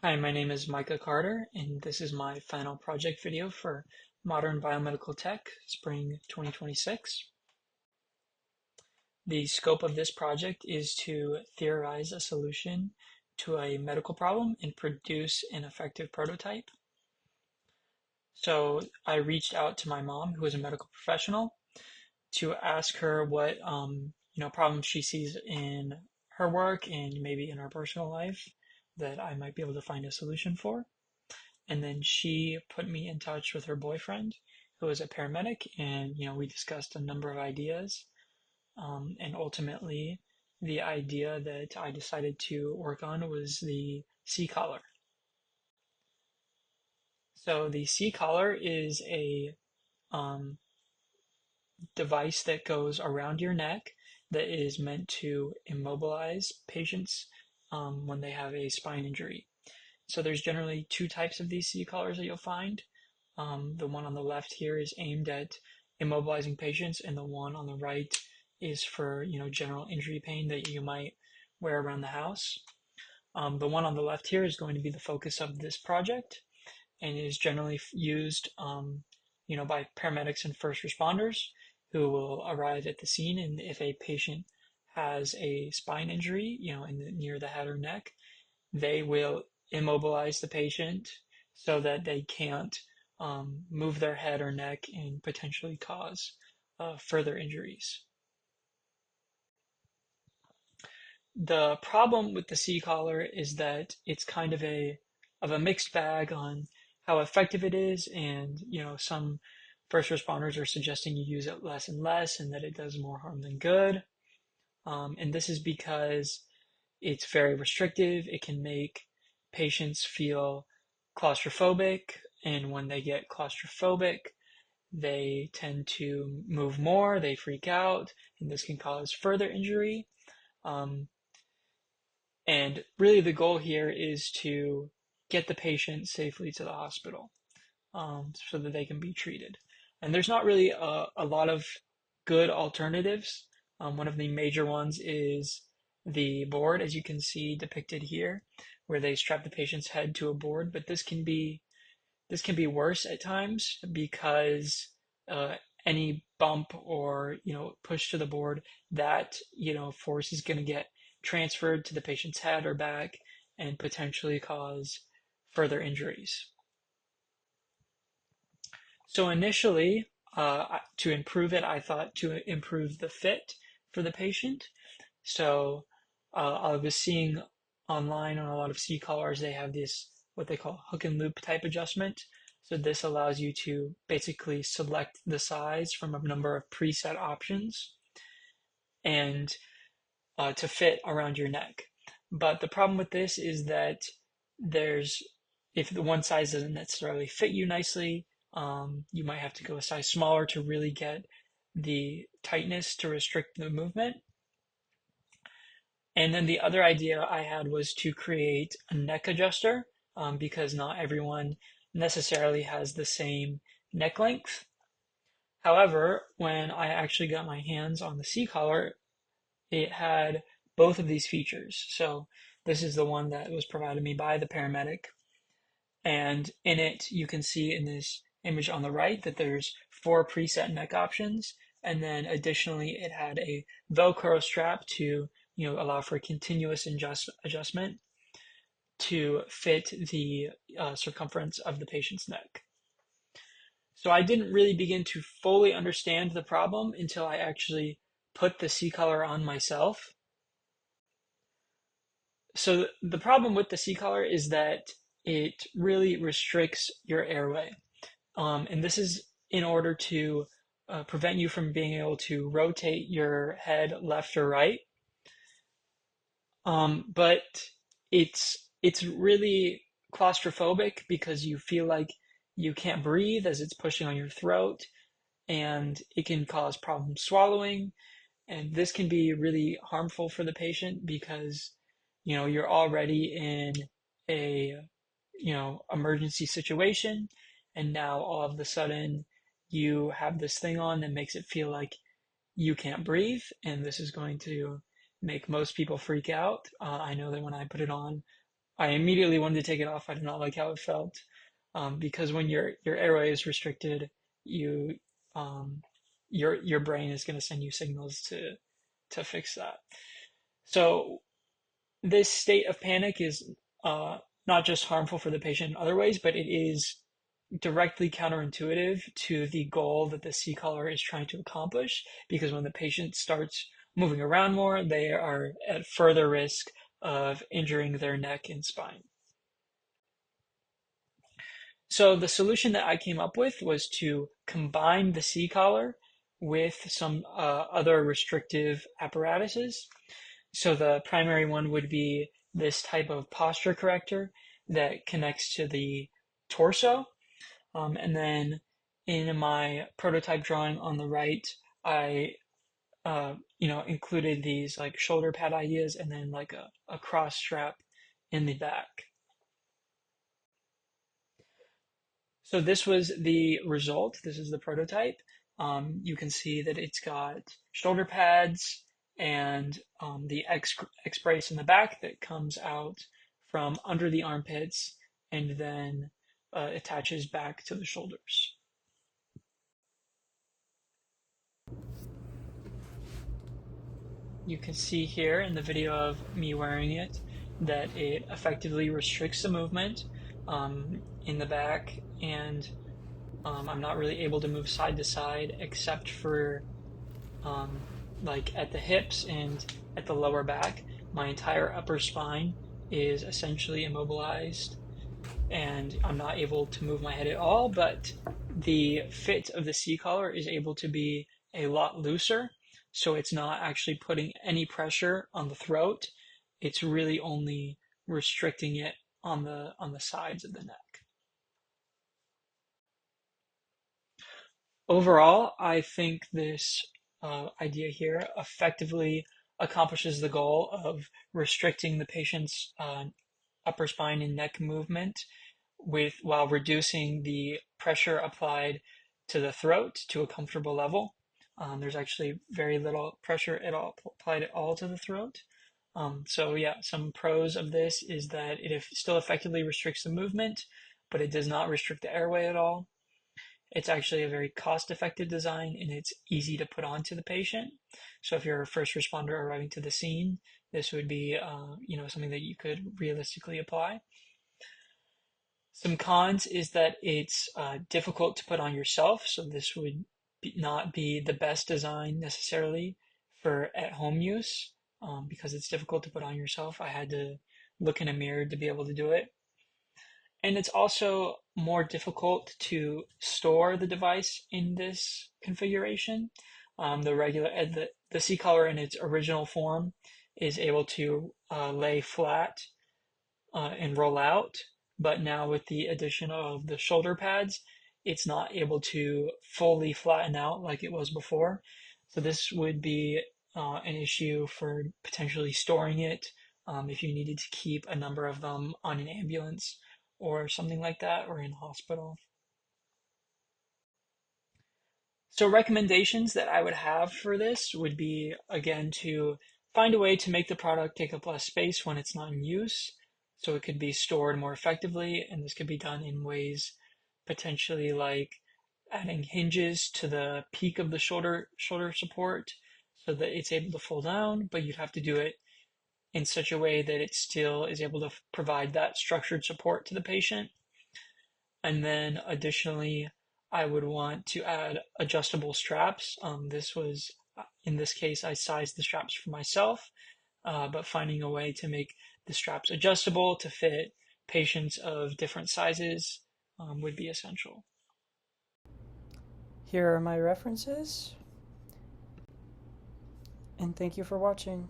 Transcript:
Hi, my name is Micah Carter, and this is my final project video for Modern Biomedical Tech, Spring 2026. The scope of this project is to theorize a solution to a medical problem and produce an effective prototype. So I reached out to my mom, who is a medical professional, to ask her what problems she sees in her work and maybe in her personal life that I might be able to find a solution for. And then she put me in touch with her boyfriend, who is a paramedic, and we discussed a number of ideas. And ultimately, the idea that I decided to work on was the C-collar. So the C-collar is a um, device that goes around your neck that is meant to immobilize patients when they have a spine injury. So there's generally two types of these C-collars that you'll find. The one on the left here is aimed at immobilizing patients, and the one on the right is for general injury pain that you might wear around the house. The one on the left here is going to be the focus of this project, and is generally used, by paramedics and first responders who will arrive at the scene, and if a patient has a spine injury, near the head or neck, they will immobilize the patient so that they can't move their head or neck and potentially cause further injuries. The problem with the C-collar is that it's kind of a mixed bag on how effective it is, and some first responders are suggesting you use it less and less, and that it does more harm than good. And this is because it's very restrictive. It can make patients feel claustrophobic, and when they get claustrophobic, they tend to move more, they freak out, and this can cause further injury. Um, and really, the goal here is to get the patient safely to the hospital so that they can be treated. And there's not really a lot of good alternatives. One of the major ones is the board, as you can see depicted here, where they strap the patient's head to a board. But this can be worse at times because uh, any bump or push to the board, that force is going to get transferred to the patient's head or back and potentially cause further injuries. So initially, to improve it, I thought to improve the fit for the patient. So I was seeing online on a lot of C-collars, they have this what they call hook and loop type adjustment. So this allows you to basically select the size from a number of preset options and to fit around your neck. But the problem with this is that there's if the one size doesn't necessarily fit you nicely, you might have to go a size smaller to really get the tightness to restrict the movement. And then the other idea I had was to create a neck adjuster, because not everyone necessarily has the same neck length. However, when I actually got my hands on the C-collar, it had both of these features. So this is the one that was provided me by the paramedic. And in it, you can see in this image on the right that there's 4 preset neck options. And then additionally, it had a Velcro strap to allow for continuous adjustment to fit the circumference of the patient's neck. So I didn't really begin to fully understand the problem until I actually put the C-collar on myself. So the problem with the C-collar is that it really restricts your airway. And this is in order to prevent you from being able to rotate your head left or right. But it's really claustrophobic because you feel like you can't breathe as it's pushing on your throat, and it can cause problems swallowing. And this can be really harmful for the patient because you're already in a emergency situation, and now all of a sudden you have this thing on that makes it feel like you can't breathe, and this is going to make most people freak out. I know that when I put it on, I immediately wanted to take it off. I did not like how it felt, because when your airway is restricted, you your brain is going to send you signals to fix that. So this state of panic is uh, not just harmful for the patient in other ways, but it is directly counterintuitive to the goal that the C collar is trying to accomplish. Because when the patient starts moving around more, they are at further risk of injuring their neck and spine. So the solution that I came up with was to combine the C collar with some other restrictive apparatuses. So the primary one would be this type of posture corrector that connects to the torso. And then in my prototype drawing on the right, I included these like shoulder pad ideas and then like a cross strap in the back. So this was the result. This is the prototype. You can see that it's got shoulder pads and the X brace in the back that comes out from under the armpits and then attaches back to the shoulders. You can see here in the video of me wearing it that it effectively restricts the movement in the back, and I'm not really able to move side to side except for um, like at the hips and at the lower back. My entire upper spine is essentially immobilized and I'm not able to move my head at all, but the fit of the C collar is able to be a lot looser, so it's not actually putting any pressure on the throat. It's really only restricting it on the sides of the neck. Overall, I think this idea here effectively accomplishes the goal of restricting the patient's upper spine and neck movement while reducing the pressure applied to the throat to a comfortable level. There's actually very little pressure at all applied at all to the throat. So yeah, some pros of this is that it still effectively restricts the movement, but it does not restrict the airway at all. It's actually a very cost-effective design and it's easy to put onto the patient. So if you're a first responder arriving to the scene, this would be something that you could realistically apply. Some cons is that it's difficult to put on yourself, so this would not be the best design necessarily for at-home use because it's difficult to put on yourself. I had to look in a mirror to be able to do it. And it's also more difficult to store the device in this configuration. The C collar in its original form is able to lay flat and roll out. But now with the addition of the shoulder pads, it's not able to fully flatten out like it was before. So this would be an issue for potentially storing it if you needed to keep a number of them on an ambulance or something like that, or in hospital. So recommendations that I would have for this would be, again, to find a way to make the product take up less space when it's not in use, so it could be stored more effectively, and this could be done in ways potentially like adding hinges to the peak of the shoulder support so that it's able to fold down, but you'd have to do it in such a way that it still is able to provide that structured support to the patient. And then additionally, I would want to add adjustable straps. In this case, I sized the straps for myself, but finding a way to make the straps adjustable to fit patients of different sizes would be essential. Here are my references, and thank you for watching.